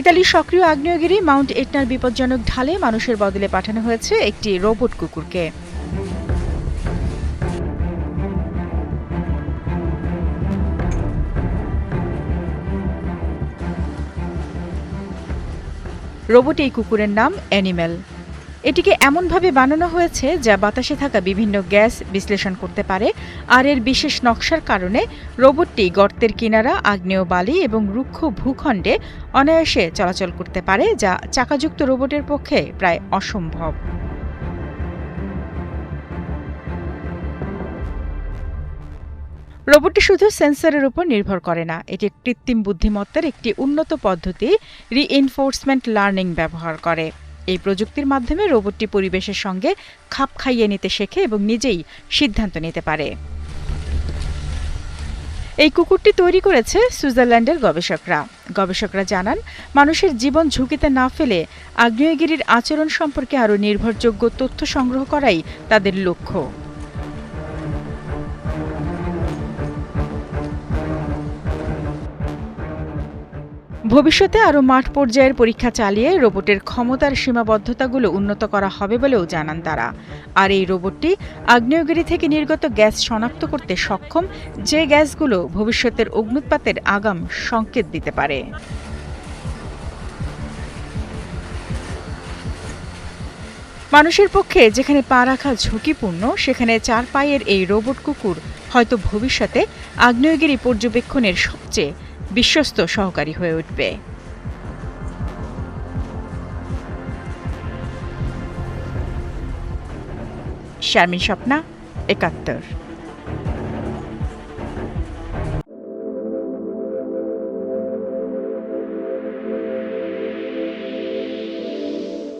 ইতালির সক্রিয় আগ্নেয়গিরি মাউন্ট এটনার বিপজ্জনক ঢালে মানুষের বদলে পাঠানো হয়েছে একটি রোবট কুকুরকে। রোবট এই কুকুরের নাম অ্যানিমেল। এটিকে এমনভাবে বানানো হয়েছে যা বাতাসে থাকা বিভিন্ন গ্যাস বিশ্লেষণ করতে পারে, আর এর বিশেষ নকশার কারণে রোবটটি গর্তের কিনারা, আগ্নেয় বালি এবং রুক্ষ ভূখণ্ডে অনায়াসে চলাচল করতে পারে, যা চাকাযুক্ত রোবটের পক্ষে প্রায় অসম্ভব। রোবটটি শুধু সেন্সরের উপর নির্ভর করে না, এটি কৃত্রিম বুদ্ধিমত্তার একটি উন্নত পদ্ধতি রিইনফোর্সমেন্ট লার্নিং ব্যবহার করে। এই প্রযুক্তির মাধ্যমে রোবটটি পরিবেশের সঙ্গে খাপ খাইয়ে নিতে শেখে এবং নিজেই সিদ্ধান্ত নিতে পারে। এই কুকুরটি তৈরি করেছে সুইজারল্যান্ডের গবেষকরা জানান, মানুষের জীবন ঝুঁকিতে না ফেলে আগ্নেয়গিরির আচরণ সম্পর্কে আরও নির্ভরযোগ্য তথ্য সংগ্রহ করাই তাদের লক্ষ্য। ভবিষ্যতে আরও মাঠ পর্যায়ের পরীক্ষা চালিয়ে রোবটের ক্ষমতার সীমাবদ্ধতাগুলো উন্নত করা হবে বলেও জানান তারা। আর এই রোবটটি আগ্নেয়গিরি থেকে নির্গত গ্যাস শনাক্ত করতে সক্ষম, যে গ্যাসগুলো ভবিষ্যতের অগ্ন্যুৎপাতের আগাম সংকেত দিতে পারে। মানুষের পক্ষে যেখানে পা রাখা ঝুঁকিপূর্ণ, সেখানে 4 পায়ের এই রোবট কুকুর হয়তো ভবিষ্যতে আগ্নেয়গিরি পর্যবেক্ষণের সবচেয়ে বিশ্বস্ত সহকারী হয়ে উঠবে। শারমিন স্বপ্না, ৭১।